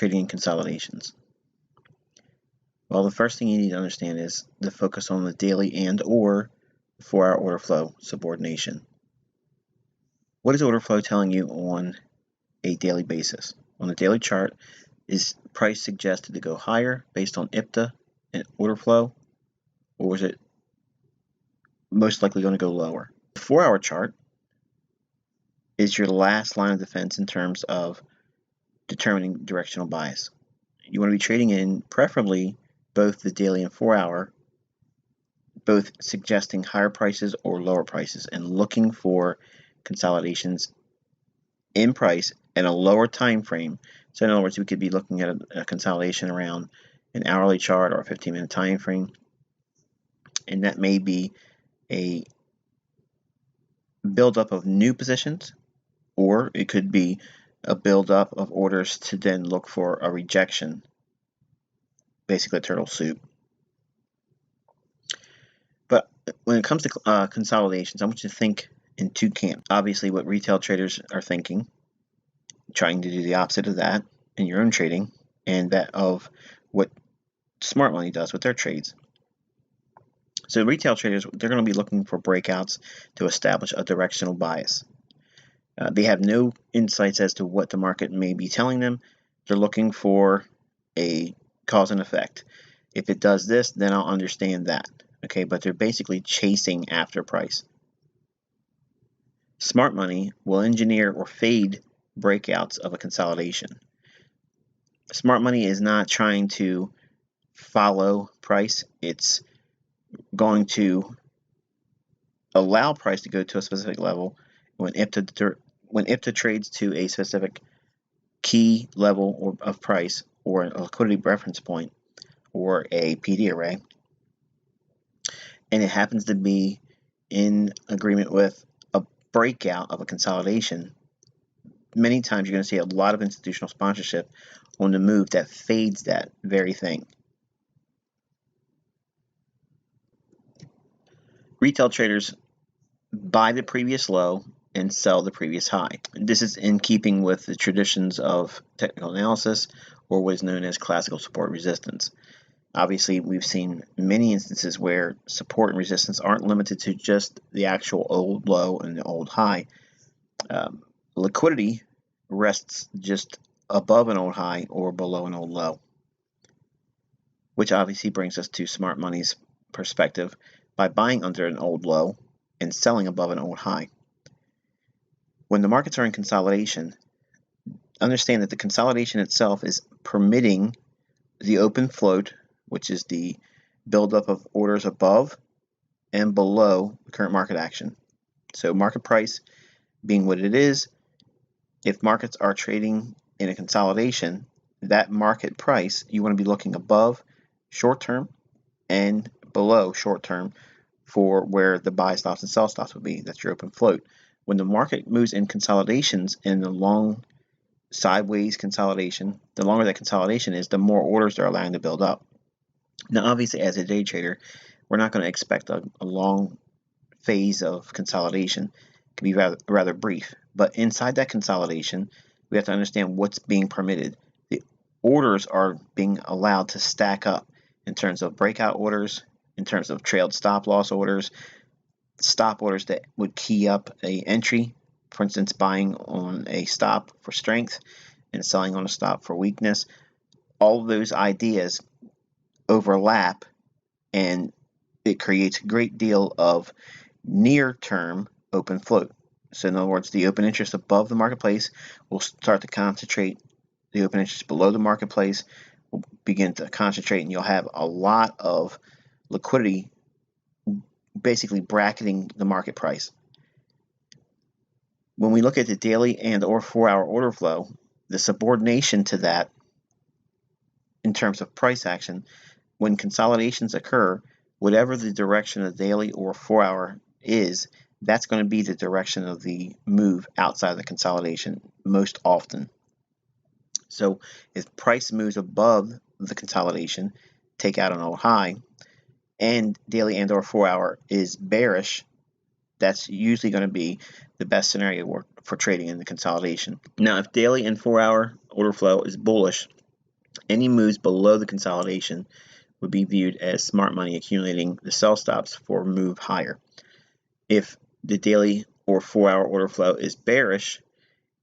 trading in consolidations? Well, the first thing you need to understand is the focus on the daily and or 4-hour order flow subordination. What is order flow telling you on a daily basis? On the daily chart, is price suggested to go higher based on IPTA and order flow, or is it most likely going to go lower? The 4-hour chart is your last line of defense in terms of determining directional bias. You want to be trading in preferably both the daily and 4-hour, both suggesting higher prices or lower prices, and looking for consolidations in price in a lower time frame. So in other words, we could be looking at a consolidation around an hourly chart or a 15-minute time frame, and that may be a buildup of new positions, or it could be a buildup of orders to then look for a rejection, basically a turtle soup. But when it comes to consolidations, I want you to think in two camps. Obviously, what retail traders are thinking, trying to do the opposite of that in your own trading, and that of what smart money does with their trades. So retail traders, they're going to be looking for breakouts to establish a directional bias. They have no insights as to what the market may be telling them. They're looking for a cause and effect. If it does this, then I'll understand that. Okay, but they're basically chasing after price. Smart money will engineer or fade breakouts of a consolidation. Smart money is not trying to follow price. It's going to allow price to go to a specific level. When IPTA trades to a specific key level of price, or a liquidity reference point, or a PD array, and it happens to be in agreement with a breakout of a consolidation, many times you're going to see a lot of institutional sponsorship on the move that fades that very thing. Retail traders buy the previous low and sell the previous high. This is in keeping with the traditions of technical analysis, or what is known as classical support resistance. Obviously, we've seen many instances where support and resistance aren't limited to just the actual old low and the old high. Liquidity rests just above an old high or below an old low, which obviously brings us to smart money's perspective by buying under an old low and selling above an old high. When the markets are in consolidation, understand that the consolidation itself is permitting the open float, which is the buildup of orders above and below the current market action. So market price being what it is, if markets are trading in a consolidation, that market price, you want to be looking above short term and below short term for where the buy stops and sell stops would be. That's your open float. When the market moves in consolidations, in the long sideways consolidation, the longer that consolidation is, the more orders they're allowing to build up. Now, obviously, as a day trader, we're not going to expect a long phase of consolidation. It can be rather brief. But inside that consolidation, we have to understand what's being permitted. The orders are being allowed to stack up in terms of breakout orders, in terms of trailed stop loss orders, stop orders that would key up a entry, for instance, buying on a stop for strength and selling on a stop for weakness. All of those ideas overlap, and it creates a great deal of near-term open float. So in other words, the open interest above the marketplace will start to concentrate. The open interest below the marketplace will begin to concentrate, and you'll have a lot of liquidity basically bracketing the market price. When we look at the daily and or 4-hour order flow, the subordination to that in terms of price action, when consolidations occur, whatever the direction of the daily or 4-hour is, that's going to be the direction of the move outside of the consolidation most often. So if price moves above the consolidation, take out an old high, and daily and or 4-hour is bearish, that's usually going to be the best scenario for trading in the consolidation. Now, if daily and 4-hour order flow is bullish, Any moves below the consolidation would be viewed as smart money accumulating the sell stops for a move higher. If the daily or 4-hour order flow is bearish,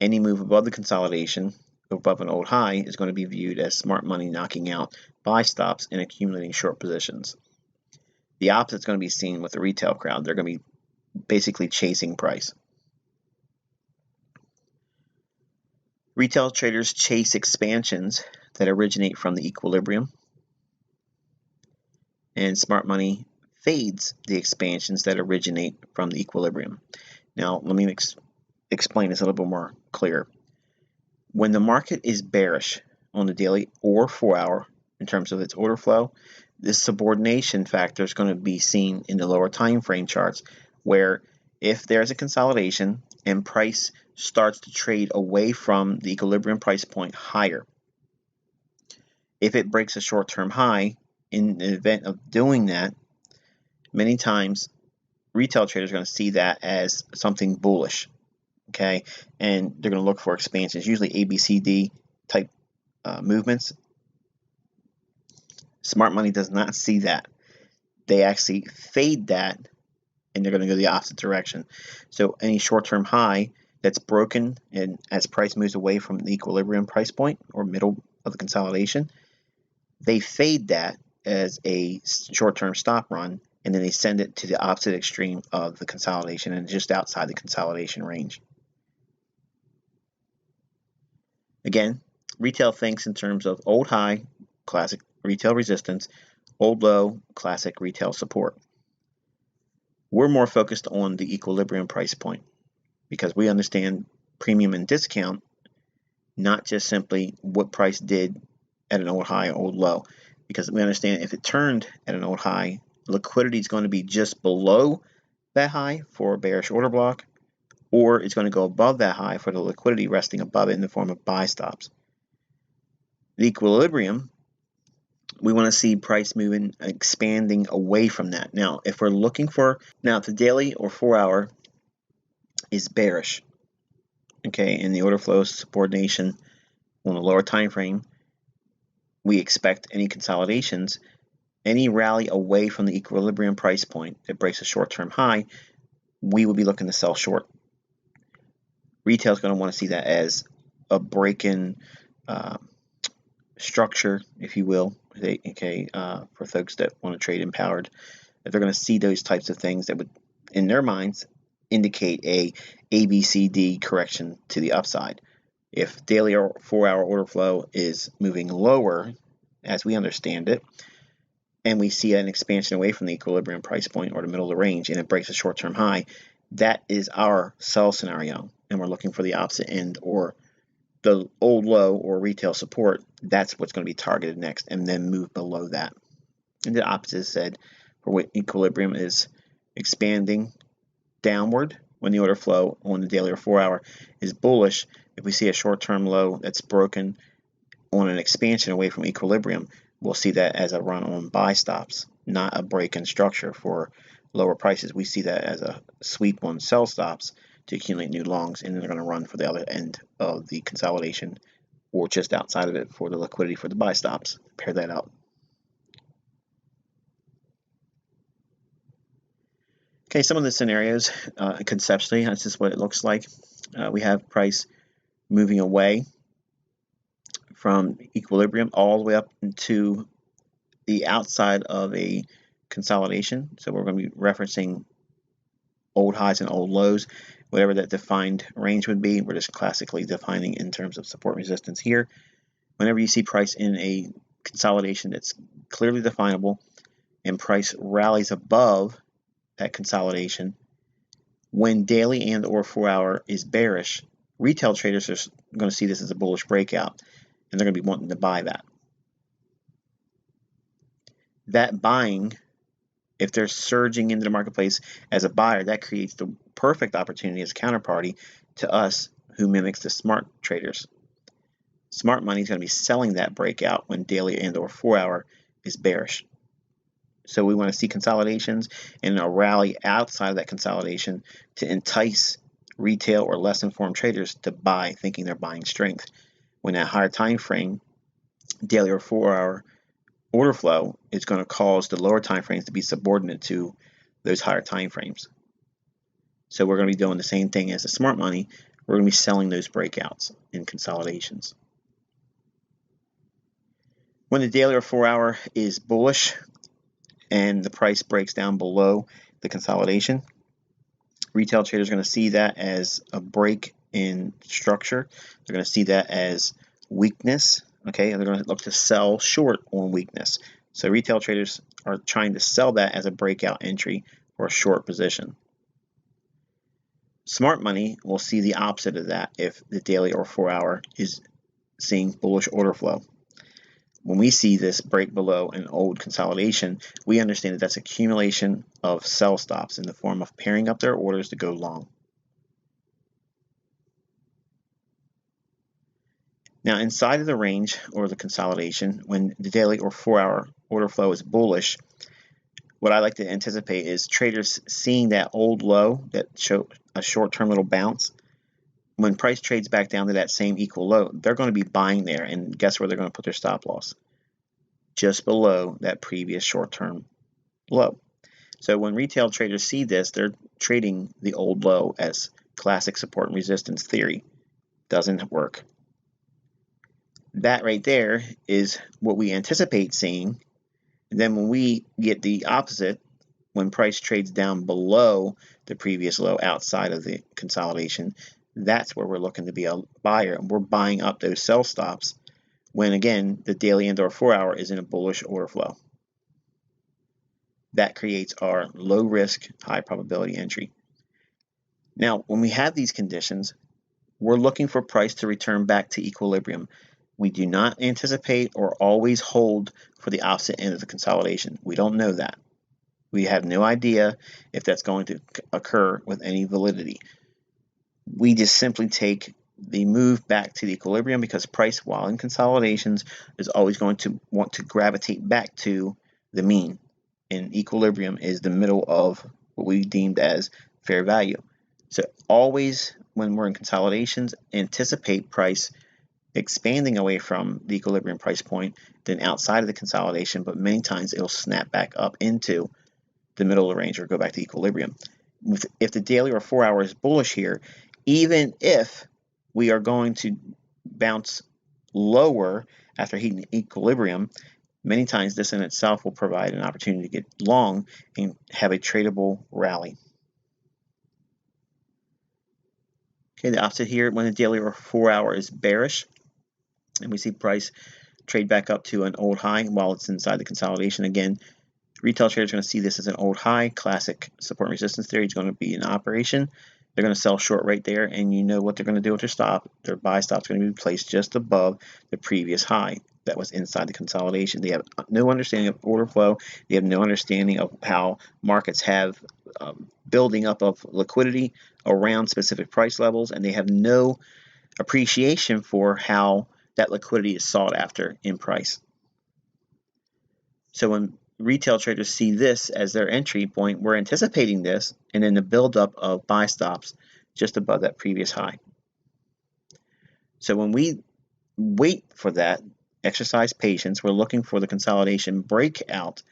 any move above the consolidation, above an old high, is going to be viewed as smart money knocking out buy stops and accumulating short positions. The opposite is going to be seen with the retail crowd. They're going to be basically chasing price. Retail traders chase expansions that originate from the equilibrium, and smart money fades the expansions that originate from the equilibrium. Now, let me explain this a little bit more clear. When the market is bearish on the daily or 4-hour in terms of its order flow, this subordination factor is going to be seen in the lower time frame charts, where if there's a consolidation and price starts to trade away from the equilibrium price point higher, if it breaks a short-term high, in the event of doing that, many times retail traders are going to see that as something bullish, okay? And they're going to look for expansions, usually ABCD type movements. Smart money does not see that. They actually fade that, and they're going to go the opposite direction. So any short-term high that's broken, and as price moves away from the equilibrium price point or middle of the consolidation, they fade that as a short-term stop run, and then they send it to the opposite extreme of the consolidation and just outside the consolidation range. Again, retail thinks in terms of old high, classic retail resistance, old low, classic retail support. We're more focused on the equilibrium price point because we understand premium and discount, not just simply what price did at an old high, old low, because we understand if it turned at an old high, liquidity is going to be just below that high for a bearish order block, or it's going to go above that high for the liquidity resting above it in the form of buy stops. The equilibrium, we want to see price moving, expanding away from that. Now, if we're looking for, if the daily or 4-hour is bearish, okay, and the order flow subordination on the lower time frame, we expect any consolidations, any rally away from the equilibrium price point that breaks a short-term high, we will be looking to sell short. Retail is going to want to see that as a break-in structure, if you will, for folks that want to trade empowered. If they're going to see those types of things that would, in their minds, indicate a ABCD correction to the upside. If daily or 4-hour order flow is moving lower, as we understand it, and we see an expansion away from the equilibrium price point or the middle of the range, and it breaks a short-term high, that is our sell scenario, and we're looking for the opposite end or the old low or retail support. That's what's going to be targeted next, and then move below that. And the opposite is said for what equilibrium is expanding downward when the order flow on the daily or 4-hour is bullish. If we see a short-term low that's broken on an expansion away from equilibrium, we'll see that as a run on buy stops, not a break-in structure for lower prices. We see that as a sweep on sell stops to accumulate new longs, and then they're going to run for the other end of the consolidation or just outside of it for the liquidity for the buy stops. Pair that up. Okay, some of the scenarios, conceptually, that's just what it looks like. We have price moving away from equilibrium all the way up to the outside of a consolidation. So we're going to be referencing old highs and old lows, whatever that defined range would be. We're just classically defining in terms of support resistance here. Whenever you see price in a consolidation that's clearly definable and price rallies above that consolidation, when daily and or 4-hour is bearish, retail traders are going to see this as a bullish breakout, and they're going to be wanting to buy that. That buying, if they're surging into the marketplace as a buyer, that creates the perfect opportunity as a counterparty to us who mimics the smart traders. Smart money is going to be selling that breakout when daily and or 4-hour is bearish. So we want to see consolidations and a rally outside of that consolidation to entice retail or less informed traders to buy, thinking they're buying strength. When that higher time frame daily or 4-hour order flow is going to cause the lower time frames to be subordinate to those higher time frames. So we're going to be doing the same thing as the smart money. We're going to be selling those breakouts in consolidations. When the daily or 4-hour is bullish and the price breaks down below the consolidation, retail traders are going to see that as a break in structure. They're going to see that as weakness, okay, and they're going to look to sell short on weakness. So retail traders are trying to sell that as a breakout entry or a short position. Smart money will see the opposite of that if the daily or 4-hour is seeing bullish order flow. When we see this break below an old consolidation, we understand that that's accumulation of sell stops in the form of pairing up their orders to go long. Now, inside of the range or the consolidation, when the daily or 4-hour order flow is bullish, what I like to anticipate is traders seeing that old low that show a short-term little bounce. When price trades back down to that same equal low, they're going to be buying there, and guess where they're going to put their stop loss? Just below that previous short-term low. So when retail traders see this, they're trading the old low as classic support and resistance theory. Doesn't work. That right there is what we anticipate seeing. And then when we get the opposite, when price trades down below the previous low outside of the consolidation, that's where we're looking to be a buyer. And we're buying up those sell stops when, again, the daily and or 4-hour is in a bullish order flow. That creates our low risk, high probability entry. Now, when we have these conditions, we're looking for price to return back to equilibrium. We do not anticipate or always hold for the opposite end of the consolidation. We don't know that. We have no idea if that's going to occur with any validity. We just simply take the move back to the equilibrium because price, while in consolidations, is always going to want to gravitate back to the mean. And equilibrium is the middle of what we deemed as fair value. So always when we're in consolidations, anticipate price expanding away from the equilibrium price point, then outside of the consolidation, but many times it'll snap back up into the middle of the range or go back to equilibrium. If the daily or 4-hour is bullish here, even if we are going to bounce lower after hitting equilibrium, many times this in itself will provide an opportunity to get long and have a tradable rally. Okay, the opposite here, when the daily or 4-hour is bearish, and we see price trade back up to an old high while it's inside the consolidation. Again, retail traders are going to see this as an old high. Classic support and resistance theory is going to be in operation. They're going to sell short right there, and you know what they're going to do with their stop. Their buy stop is going to be placed just above the previous high that was inside the consolidation. They have no understanding of order flow. They have no understanding of how markets have building up of liquidity around specific price levels, and they have no appreciation for how that liquidity is sought after in price. So when retail traders see this as their entry point, we're anticipating this, and then the buildup of buy stops just above that previous high. So when we wait for that, exercise patience, we're looking for the consolidation breakout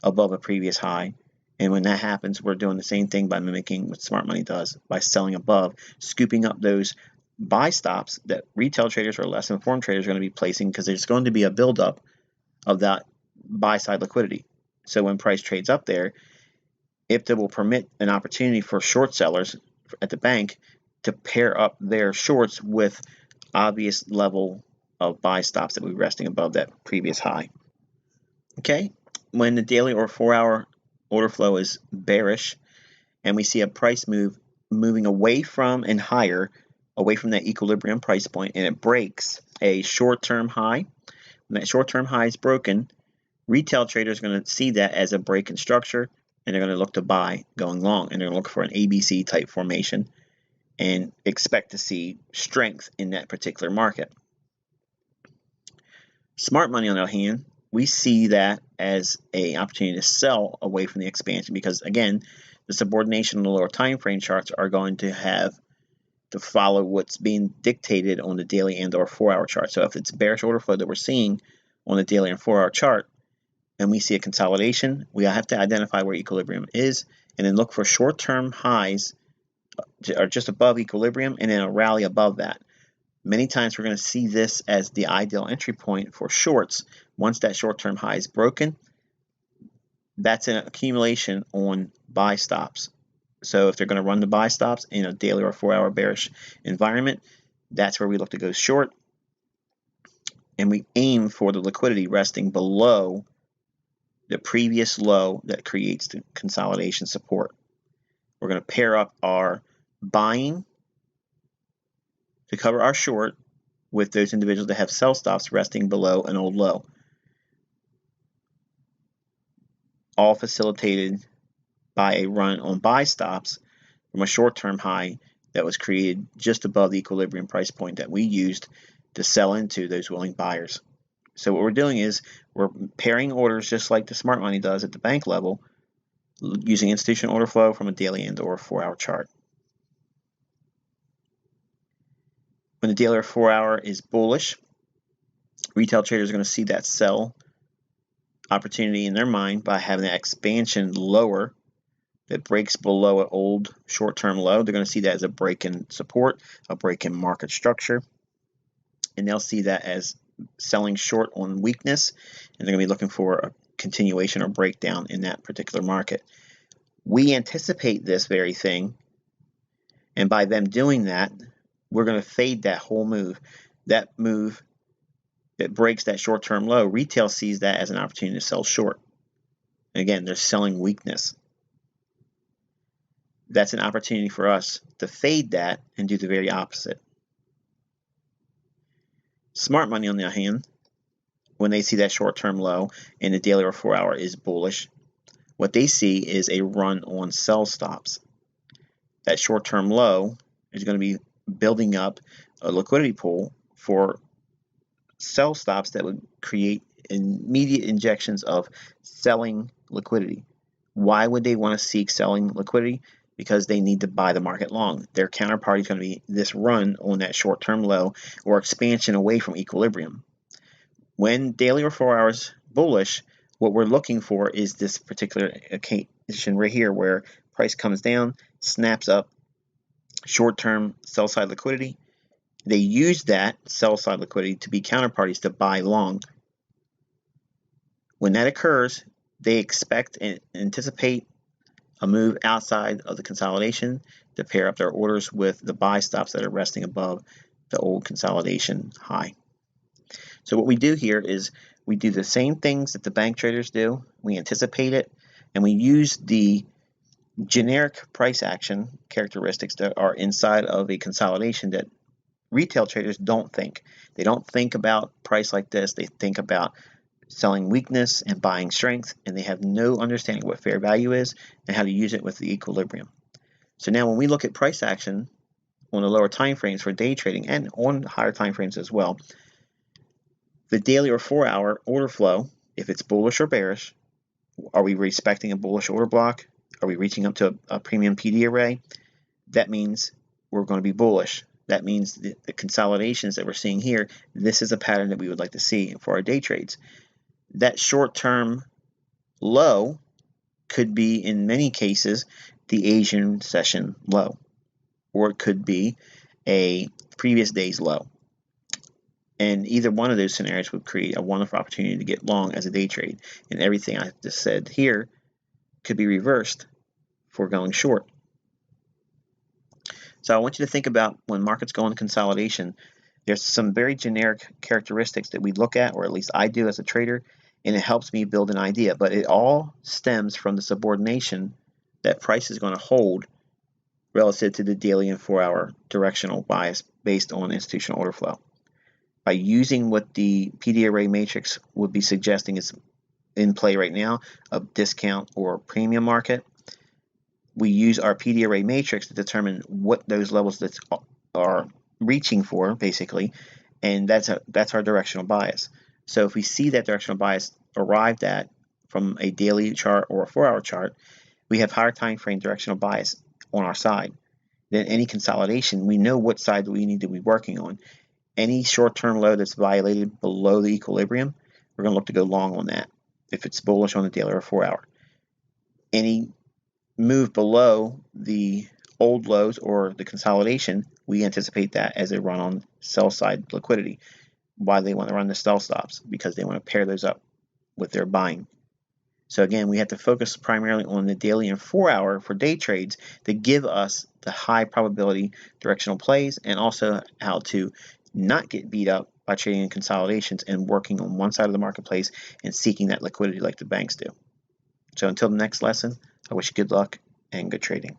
above a previous high. And when that happens, we're doing the same thing by mimicking what smart money does, by selling above, scooping up those buy stops that retail traders or less informed traders are going to be placing because there's going to be a buildup of that buy side liquidity. So when price trades up there, if they will permit an opportunity for short sellers at the bank to pair up their shorts with obvious level of buy stops that will be resting above that previous high. Okay, when the daily or 4-hour order flow is bearish and we see a price move moving away from and higher, away from that equilibrium price point, and it breaks a short-term high, when that short-term high is broken, retail traders are going to see that as a break in structure, and they're going to look to buy going long, and they're going to look for an ABC type formation and expect to see strength in that particular market. Smart money, on the other hand, we see that as an opportunity to sell away from the expansion because, again, the subordination on the lower time frame charts are going to have to follow what's being dictated on the daily and or 4-hour chart. So if it's bearish order flow that we're seeing on the daily and 4-hour chart and we see a consolidation, we have to identify where equilibrium is and then look for short-term highs are just above equilibrium and then a rally above that. Many times we're going to see this as the ideal entry point for shorts. Once that short-term high is broken, that's an accumulation on buy stops. So if they're going to run the buy stops in a daily or 4-hour bearish environment, that's where we look to go short. And we aim for the liquidity resting below the previous low that creates the consolidation support. We're going to pair up our buying to cover our short with those individuals that have sell stops resting below an old low. All facilitated by a run on buy stops from a short-term high that was created just above the equilibrium price point that we used to sell into those willing buyers. So what we're doing is we're pairing orders just like the smart money does at the bank level using institutional order flow from a daily and or 4-hour chart. When the daily or 4-hour is bullish, retail traders are going to see that sell opportunity in their mind by having that expansion lower that breaks below an old short-term low. They're going to see that as a break in support, a break in market structure, and they'll see that as selling short on weakness, and they're going to be looking for a continuation or breakdown in that particular market. We anticipate this very thing, and by them doing that, we're going to fade that whole move. That move that breaks that short-term low, retail sees that as an opportunity to sell short. And again, they're selling weakness. That's an opportunity for us to fade that and do the very opposite. Smart money, on the other hand, when they see that short-term low and the daily or 4-hour is bullish, what they see is a run on sell stops. That short-term low is going to be building up a liquidity pool for sell stops that would create immediate injections of selling liquidity. Why would they want to seek selling liquidity? Because they need to buy the market long. Their counterparty is going to be this run on that short-term low or expansion away from equilibrium. When daily or 4 hours bullish, what we're looking for is this particular occasion right here where price comes down, snaps up, short-term sell-side liquidity. They use that sell-side liquidity to be counterparties to buy long. When that occurs, they expect and anticipate a move outside of the consolidation to pair up their orders with the buy stops that are resting above the old consolidation high. So what we do here is we do the same things that the bank traders do. We anticipate it, and we use the generic price action characteristics that are inside of a consolidation that retail traders don't think. They don't think about price like this. They think about selling weakness and buying strength, and they have no understanding what fair value is and how to use it with the equilibrium. So now when we look at price action on the lower time frames for day trading and on higher time frames as well, the daily or 4-hour order flow, if it's bullish or bearish, are we respecting a bullish order block? Are we reaching up to a premium PD array? That means we're going to be bullish. That means the consolidations that we're seeing here, this is a pattern that we would like to see for our day trades. That short-term low could be, in many cases, the Asian session low, or it could be a previous day's low. And either one of those scenarios would create a wonderful opportunity to get long as a day trade. And everything I just said here could be reversed for going short. So I want you to think about when markets go into consolidation, there's some very generic characteristics that we look at, or at least I do as a trader, and it helps me build an idea. But it all stems from the subordination that price is going to hold relative to the daily and 4-hour directional bias based on institutional order flow. By using what the PD array matrix would be suggesting is in play right now, a discount or premium market, we use our PD array matrix to determine what those levels that are reaching for, basically, and that's our directional bias. So if we see that directional bias arrived at from a daily chart or a 4-hour chart, we have higher time frame directional bias on our side. Then any consolidation, we know what side we need to be working on. Any short-term low that's violated below the equilibrium, we're going to look to go long on that if it's bullish on the daily or 4-hour. Any move below the old lows or the consolidation, we anticipate that as a run on sell side liquidity. Why they want to run the sell stops? Because they want to pair those up with their buying. So again, we have to focus primarily on the daily and 4-hour for day trades to give us the high probability directional plays, and also how to not get beat up by trading in consolidations and working on one side of the marketplace and seeking that liquidity like the banks do. So until the next lesson, I wish you good luck and good trading.